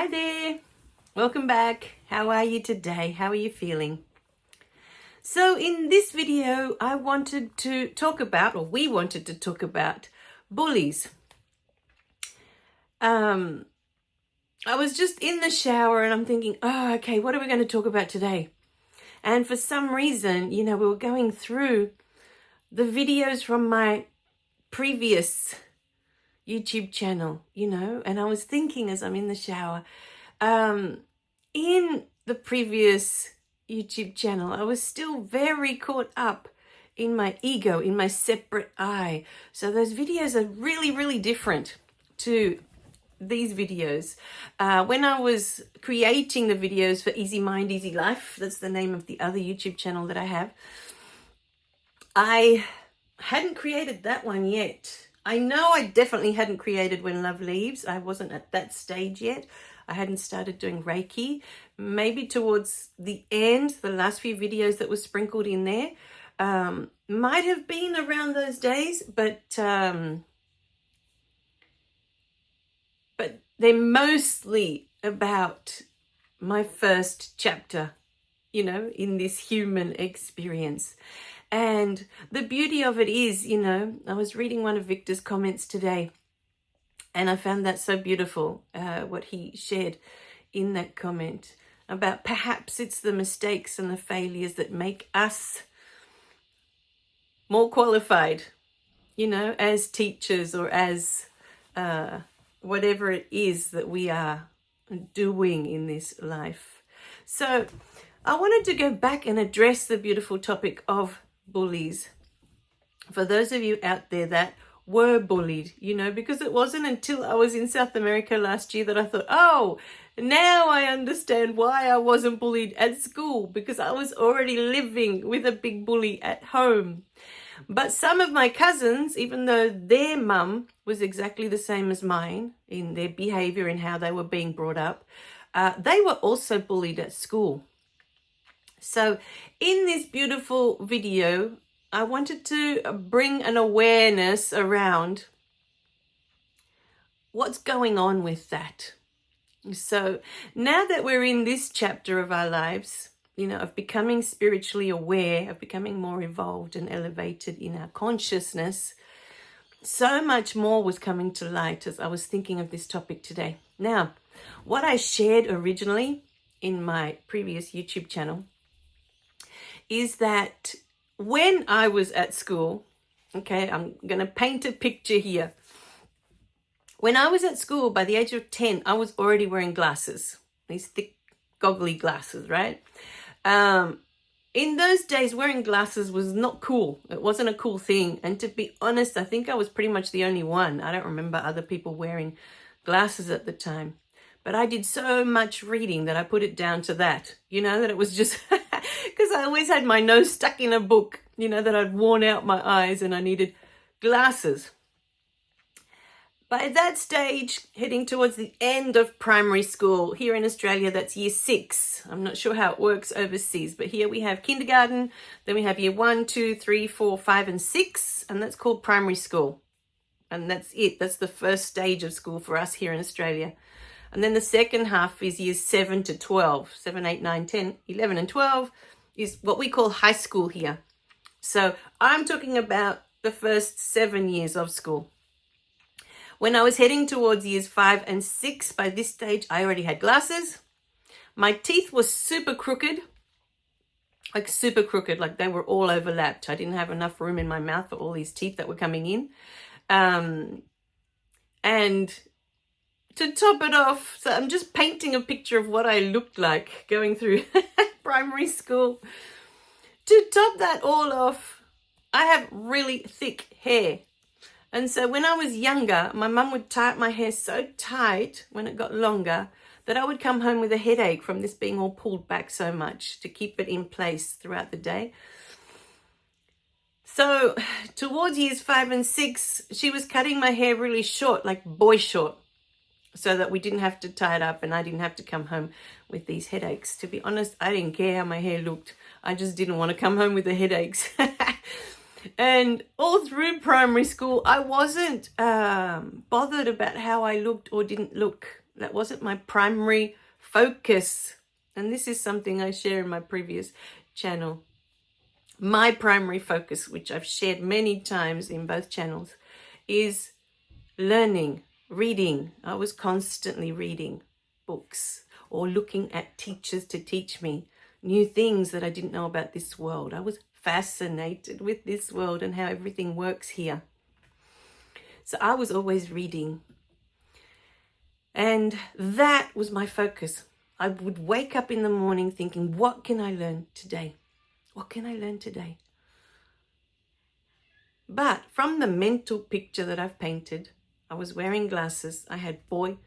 Hi there, welcome back. How are you today? How are you feeling? So in this video, we wanted to talk about bullies. I was just in the shower and I'm thinking, okay, what are we going to talk about today? And for some reason, we were going through the videos from my previous YouTube channel, and I was thinking as I'm in the shower, in the previous YouTube channel, I was still very caught up in my ego, in my separate I. So those videos are really, really different to these videos. When I was creating the videos for Easy Mind, Easy Life, that's the name of the other YouTube channel that I have, I hadn't created that one yet. I know I definitely hadn't created When Love Leaves. I wasn't at that stage yet. I hadn't started doing Reiki. Maybe towards the end, the last few videos that were sprinkled in there might have been around those days, but they're mostly about my first chapter, in this human experience. And the beauty of it is, I was reading one of Victor's comments today, and I found that so beautiful, what he shared in that comment about perhaps it's the mistakes and the failures that make us more qualified, as teachers or as whatever it is that we are doing in this life. So I wanted to go back and address the beautiful topic of bullies. For those of you out there that were bullied, because it wasn't until I was in South America last year that I thought, oh, now I understand why I wasn't bullied at school, because I was already living with a big bully at home. But some of my cousins, even though their mum was exactly the same as mine in their behavior and how they were being brought up, they were also bullied at school. So in this beautiful video, I wanted to bring an awareness around what's going on with that. So now that we're in this chapter of our lives, of becoming spiritually aware, of becoming more evolved and elevated in our consciousness, so much more was coming to light as I was thinking of this topic today. Now, what I shared originally in my previous YouTube channel is that when I was at school, okay, I'm going to paint a picture here. When I was at school, by the age of 10, I was already wearing glasses, these thick, goggly glasses, right? In those days, wearing glasses was not cool. It wasn't a cool thing. And to be honest, I think I was pretty much the only one. I don't remember other people wearing glasses at the time. But I did so much reading that I put it down to that, that it was just because I always had my nose stuck in a book, that I'd worn out my eyes and I needed glasses. By that stage, heading towards the end of primary school, here in Australia, that's year 6. I'm not sure how it works overseas, but here we have kindergarten, then we have year 1, 2, 3, 4, 5, and 6, and that's called primary school. And that's it. That's the first stage of school for us here in Australia. And then the second half is years 7 to 12. 7, 8, 9, 10, 11, and 12 is what we call high school here. So I'm talking about the first 7 years of school. When I was heading towards years 5 and 6, by this stage, I already had glasses. My teeth were super crooked, like they were all overlapped. I didn't have enough room in my mouth for all these teeth that were coming in. And to top it off, so I'm just painting a picture of what I looked like going through primary school. To top that all off, I have really thick hair. And so when I was younger, my mum would tie up my hair so tight when it got longer that I would come home with a headache from this being all pulled back so much to keep it in place throughout the day. So towards years 5 and 6, she was cutting my hair really short, like boy short, so that we didn't have to tie it up and I didn't have to come home with these headaches. To be honest, I didn't care how my hair looked. I just didn't want to come home with the headaches. And all through primary school, I wasn't bothered about how I looked or didn't look. That wasn't my primary focus. And this is something I share in my previous channel. My primary focus, which I've shared many times in both channels, is learning, reading. I was constantly reading books or looking at teachers to teach me new things that I didn't know about this world. I was fascinated with this world and how everything works here. So I was always reading. And that was my focus. I would wake up in the morning thinking, what can I learn today? What can I learn today? But from the mental picture that I've painted, I was wearing glasses, I had boy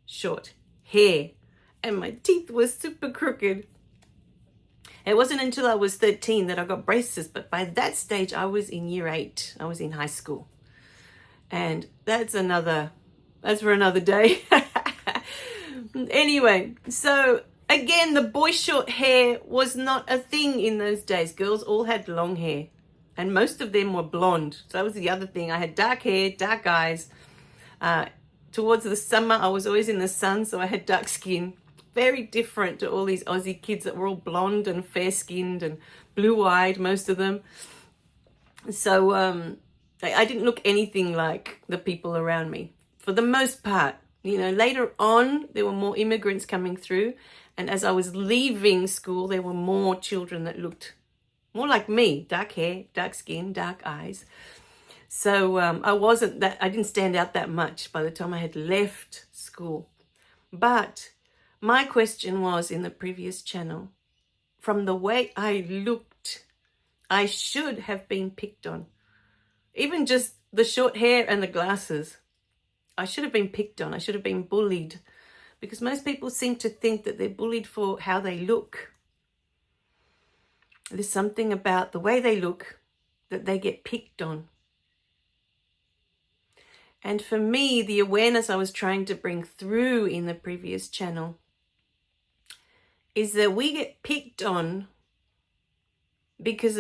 short hair, and my teeth were super crooked. It wasn't until I was 13 that I got braces, but by that stage I was in year 8. I was in high school. And that's for another day. Anyway, so again, the boy short hair was not a thing in those days. Girls all had long hair, and most of them were blonde. So that was the other thing. I had dark hair, dark eyes. Towards the summer, I was always in the sun, so I had dark skin. Very different to all these Aussie kids that were all blonde and fair-skinned and blue-eyed, most of them. So I didn't look anything like the people around me, for the most part. You know, later on, there were more immigrants coming through. And as I was leaving school, there were more children that looked more like me. Dark hair, dark skin, dark eyes. So I didn't stand out that much by the time I had left school. But my question was in the previous channel, from the way I looked, I should have been picked on. Even just the short hair and the glasses. I should have been picked on. I should have been bullied, because most people seem to think that they're bullied for how they look. There's something about the way they look that they get picked on. And for me, the awareness I was trying to bring through in the previous channel is that we get picked on because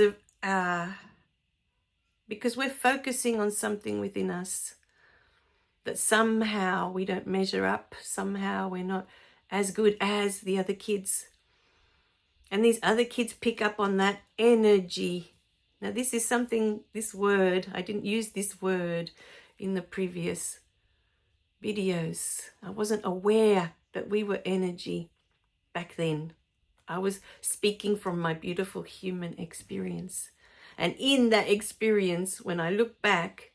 we're focusing on something within us. That somehow we don't measure up, somehow we're not as good as the other kids. And these other kids pick up on that energy. Now this is something, this word, I didn't use this word in the previous videos. I wasn't aware that we were energy back then. I was speaking from my beautiful human experience. And in that experience, when I look back,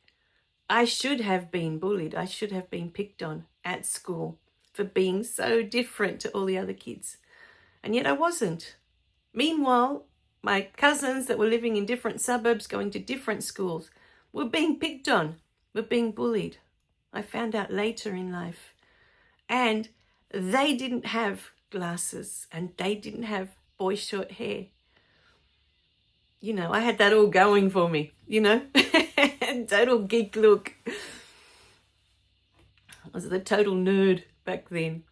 I should have been bullied. I should have been picked on at school for being so different to all the other kids. And yet I wasn't. Meanwhile, my cousins that were living in different suburbs, going to different schools, were being picked on, were being bullied. I found out later in life. And they didn't have glasses and they didn't have boy short hair. You know, I had that all going for me, you know. Total geek look. I was the total nerd back then.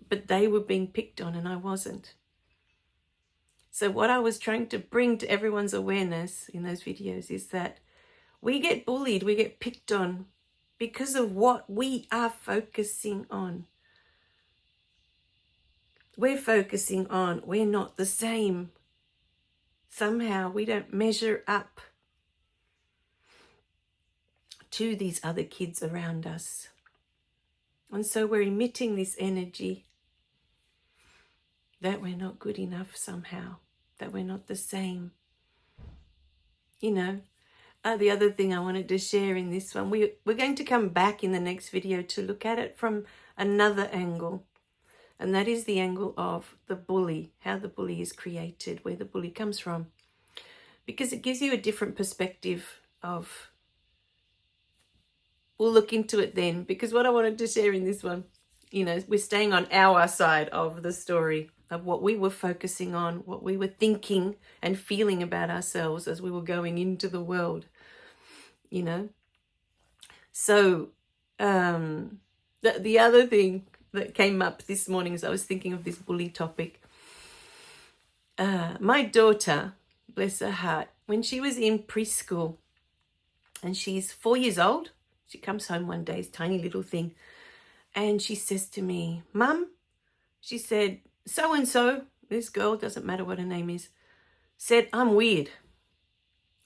But they were being picked on and I wasn't. So what I was trying to bring to everyone's awareness in those videos is that we get bullied, we get picked on because of what we are focusing on. We're focusing on we're not the same. Somehow we don't measure up to these other kids around us. And so we're emitting this energy that we're not good enough somehow, that we're not the same. You know, the other thing I wanted to share in this one, we're going to come back in the next video to look at it from another angle. And that is the angle of the bully, how the bully is created, where the bully comes from. Because it gives you a different perspective of, we'll look into it then. Because what I wanted to share in this one, you know, we're staying on our side of the story, of what we were focusing on, what we were thinking and feeling about ourselves as we were going into the world, you know. So the other thing that came up this morning as I was thinking of this bully topic, my daughter, bless her heart, when she was in preschool, and she's 4 years old, she comes home one day, this tiny little thing, And she says to me, Mum, she said, so-and-so, this girl, doesn't matter what her name is, said, I'm weird.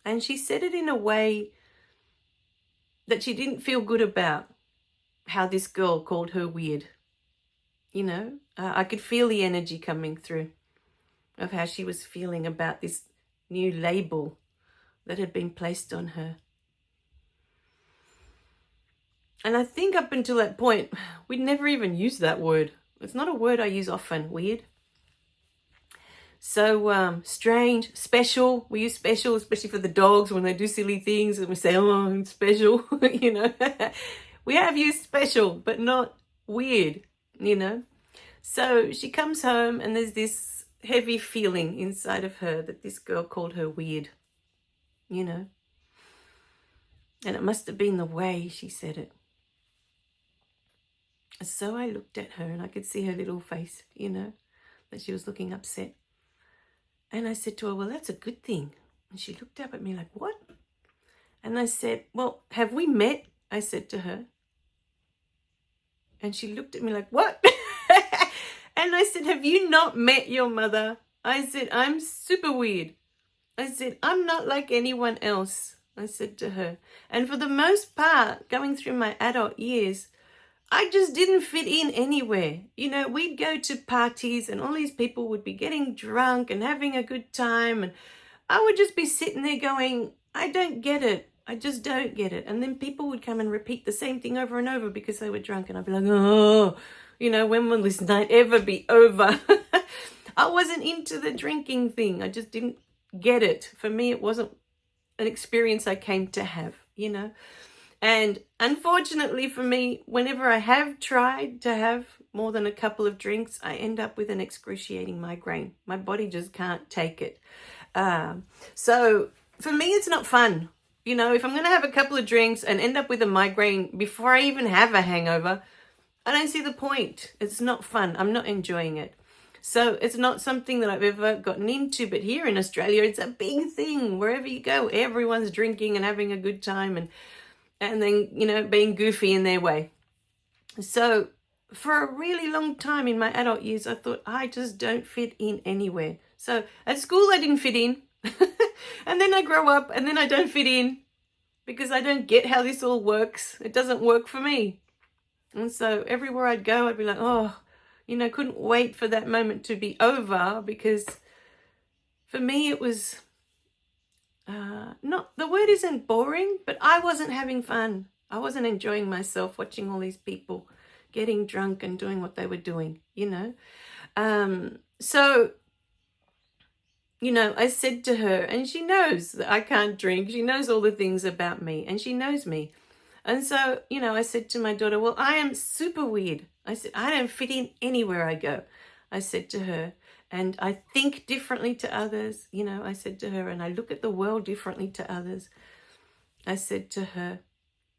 And she said it in a way that she didn't feel good about how this girl called her weird. You know, I could feel the energy coming through of how she was feeling about this new label that had been placed on her. And I think up until that point, we'd never even used that word. It's not a word I use often, weird. So strange, special. We use special, especially for the dogs when they do silly things, and we say, oh, I'm special, you know. We have used special, but not weird, you know. So she comes home and there's this heavy feeling inside of her that this girl called her weird, you know. And it must have been the way she said it. So I looked at her and I could see her little face, you know, that she was looking upset. And I said to her, well, that's a good thing. And she looked up at me like, what? And I said, well, have we met? I said to her. And she looked at me like, what? And I said, have you not met your mother? I said, I'm super weird. I said, I'm not like anyone else. I said to her. And for the most part, going through my adult years, I just didn't fit in anywhere. You know, we'd go to parties and all these people would be getting drunk and having a good time. And I would just be sitting there going, I don't get it. I just don't get it. And then people would come and repeat the same thing over and over because they were drunk. And I'd be like, oh, you know, when will this night ever be over? I wasn't into the drinking thing. I just didn't get it. For me, it wasn't an experience I came to have, you know. And unfortunately for me, whenever I have tried to have more than a couple of drinks, I end up with an excruciating migraine. My body just can't take it. So for me, it's not fun. You know, if I'm going to have a couple of drinks and end up with a migraine before I even have a hangover, I don't see the point. It's not fun. I'm not enjoying it. So it's not something that I've ever gotten into. But here in Australia, it's a big thing. Wherever you go, everyone's drinking and having a good time and then, you know, being goofy in their way. So for a really long time in my adult years, I thought I just don't fit in anywhere. So at school, I didn't fit in. And then I grow up and then I don't fit in because I don't get how this all works. It doesn't work for me. And so everywhere I'd go, I'd be like, oh, you know, couldn't wait for that moment to be over because for me, it was not, the word isn't boring, but I wasn't having fun. I wasn't enjoying myself watching all these people getting drunk and doing what they were doing, you know. So, you know, I said to her, and she knows that I can't drink. She knows all the things about me and she knows me. And so, you know, I said to my daughter, well, I am super weird. I said, I don't fit in anywhere I go. I said to her, and I think differently to others. You know, I said to her, and I look at the world differently to others. I said to her,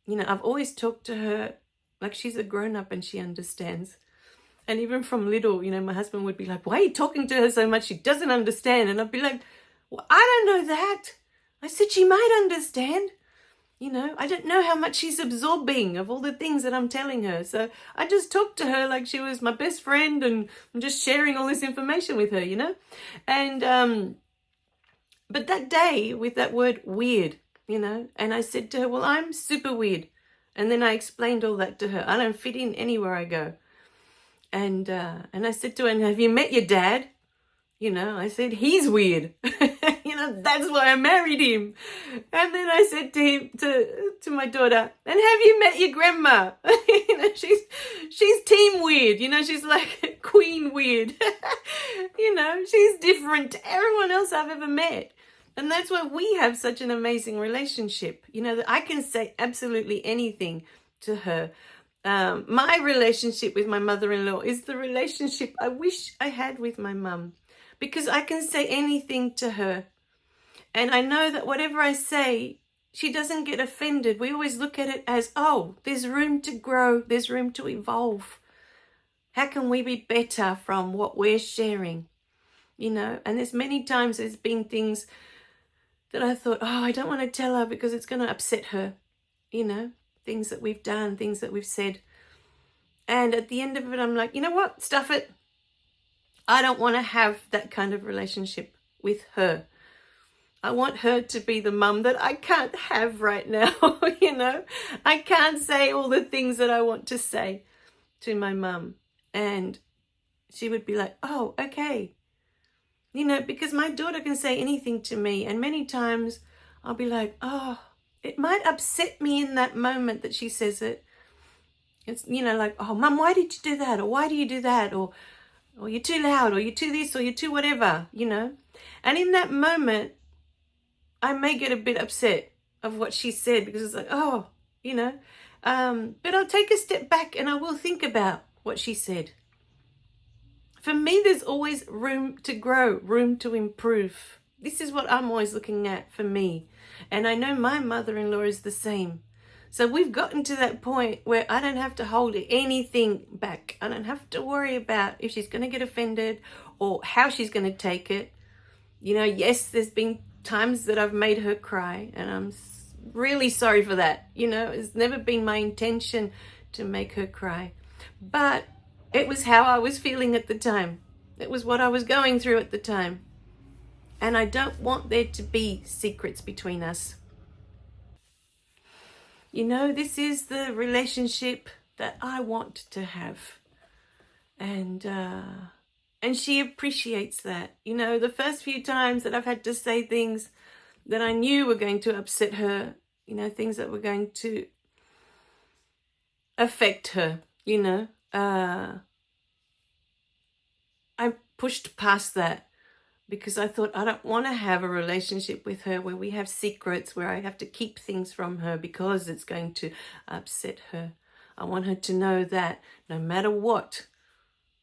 you know, I've always talked to her like she's a grown-up and she understands. And even from little, you know, my husband would be like, why are you talking to her so much? She doesn't understand. And I'd be like, well, I don't know that. I said, she might understand. You know, I don't know how much she's absorbing of all the things that I'm telling her. So I just talked to her like she was my best friend and I'm just sharing all this information with her, you know. And, but that day with that word weird, you know, and I said to her, well, I'm super weird. And then I explained all that to her. I don't fit in anywhere I go. And I said to her, have you met your dad? You know, I said, he's weird. You know, that's why I married him. And then I said to him, to my daughter, and have you met your grandma? You know, she's team weird. You know, she's like queen weird. You know, she's different to everyone else I've ever met. And that's why we have such an amazing relationship. You know, that I can say absolutely anything to her. My relationship with my mother-in-law is the relationship I wish I had with my mum. Because I can say anything to her. And I know that whatever I say, she doesn't get offended. We always look at it as, oh, there's room to grow. There's room to evolve. How can we be better from what we're sharing? You know, and there's many times there's been things that I thought, oh, I don't want to tell her because it's going to upset her. You know, things that we've done, things that we've said. And at the end of it, I'm like, you know what? Stuff it. I don't want to have that kind of relationship with her. I want her to be the mum that I can't have right now, you know. I can't say all the things that I want to say to my mum. And she would be like, oh, okay. You know, because my daughter can say anything to me. And many times I'll be like, oh, it might upset me in that moment that she says it. It's, you know, like, oh, Mum, why did you do that? Or why do you do that? Or you're too loud, or you're too this, or you're too whatever, you know. And in that moment, I may get a bit upset of what she said, because it's like, oh, you know. But I'll take a step back and I will think about what she said. For me, there's always room to grow, room to improve. This is what I'm always looking at for me. And I know my mother-in-law is the same. So we've gotten to that point where I don't have to hold anything back. I don't have to worry about if she's going to get offended or how she's going to take it. You know, yes, there's been times that I've made her cry, and I'm really sorry for that. You know, it's never been my intention to make her cry. But it was how I was feeling at the time. It was what I was going through at the time. And I don't want there to be secrets between us. You know, this is the relationship that I want to have. And she appreciates that. You know, the first few times that I've had to say things that I knew were going to upset her, you know, things that were going to affect her, you know, I pushed past that, because I thought I don't want to have a relationship with her where we have secrets, where I have to keep things from her because it's going to upset her. I want her to know that no matter what,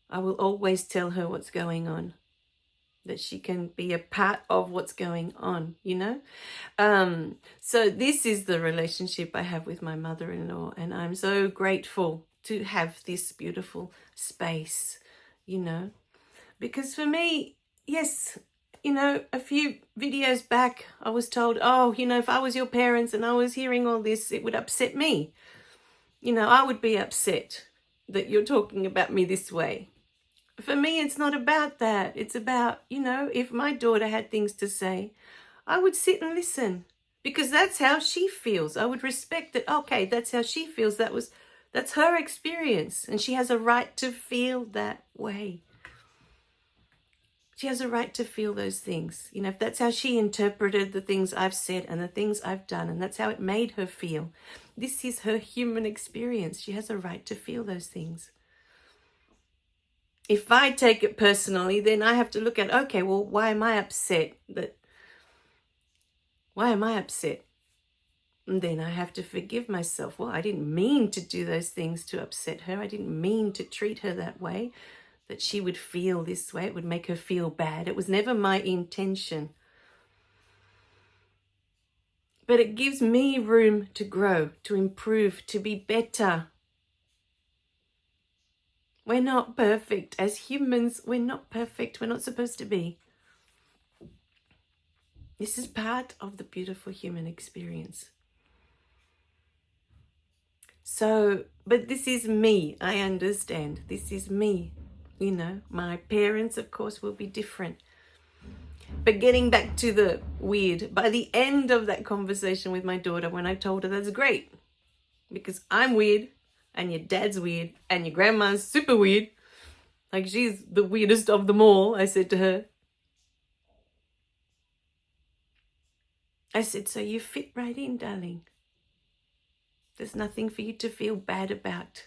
I will always tell her what's going on, that she can be a part of what's going on, you know. So this is the relationship I have with my mother-in-law, and I'm so grateful to have this beautiful space, you know, because for me, yes, you know, a few videos back, I was told, oh, you know, if I was your parents and I was hearing all this, it would upset me. You know, I would be upset that you're talking about me this way. For me, it's not about that. It's about, you know, if my daughter had things to say, I would sit and listen, because that's how she feels. I would respect that. Okay, that's how she feels. That's her experience, and she has a right to feel that way. She has a right to feel those things. You know, if that's how she interpreted the things I've said and the things I've done, and that's how it made her feel, this is her human experience. She has a right to feel those things. If I take it personally, then I have to look at, okay, well, why am I upset? Why am I upset? And then I have to forgive myself. Well, I didn't mean to do those things to upset her. I didn't mean to treat her that way, that she would feel this way. It would make her feel bad. It was never my intention. But it gives me room to grow, to improve, to be better. We're not perfect. As humans, we're not perfect. We're not supposed to be. This is part of the beautiful human experience. So, but this is me. I understand. This is me. You know, my parents, of course, will be different. But getting back to the weird, by the end of that conversation with my daughter, when I told her that's great, because I'm weird, and your dad's weird, and your grandma's super weird, like she's the weirdest of them all, I said to her. I said, so you fit right in, darling. There's nothing for you to feel bad about.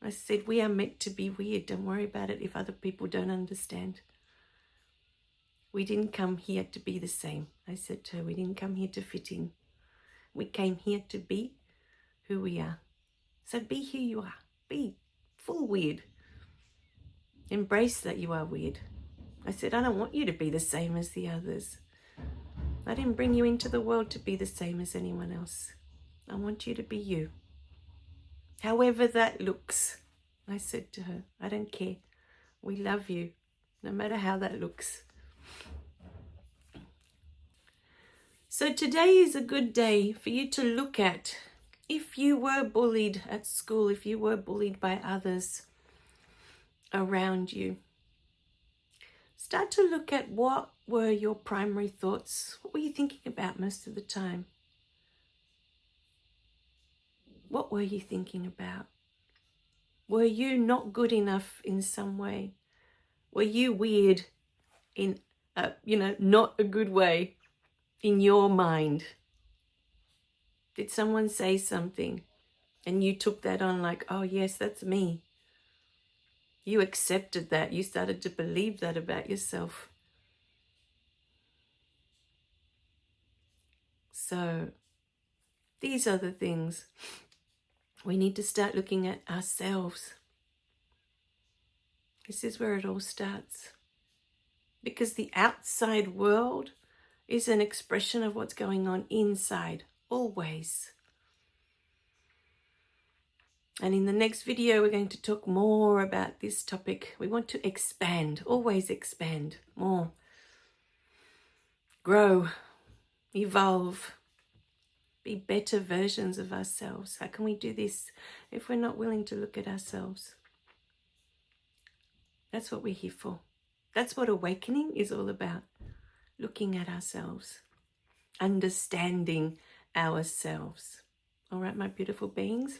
I said, we are meant to be weird. Don't worry about it if other people don't understand. We didn't come here to be the same. I said to her, we didn't come here to fit in. We came here to be who we are. So be who you are. Be full weird. Embrace that you are weird. I said, I don't want you to be the same as the others. I didn't bring you into the world to be the same as anyone else. I want you to be you. However that looks, I said to her, I don't care. We love you, no matter how that looks. So today is a good day for you to look at if you were bullied at school, if you were bullied by others around you, start to look at what were your primary thoughts. What were you thinking about most of the time? What were you thinking about? Were you not good enough in some way? Were you weird in not a good way in your mind? Did someone say something and you took that on like, oh yes, that's me? You accepted that. You started to believe that about yourself. So these are the things we need to start looking at ourselves. This is where it all starts. Because the outside world is an expression of what's going on inside, always. And in the next video, we're going to talk more about this topic. We want to expand, always expand more. Grow, evolve, be better versions of ourselves. How can we do this if we're not willing to look at ourselves? That's what we're here for. That's what awakening is all about. Looking at ourselves, understanding ourselves. All right, my beautiful beings.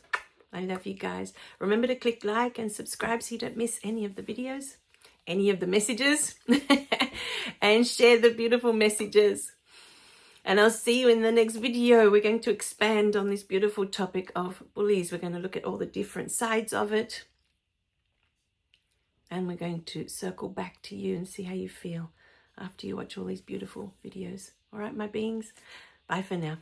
I love you guys. Remember to click like and subscribe so you don't miss any of the videos, any of the messages, and share the beautiful messages. And I'll see you in the next video. We're going to expand on this beautiful topic of bullies. We're going to look at all the different sides of it. And we're going to circle back to you and see how you feel after you watch all these beautiful videos. All right, my beings. Bye for now.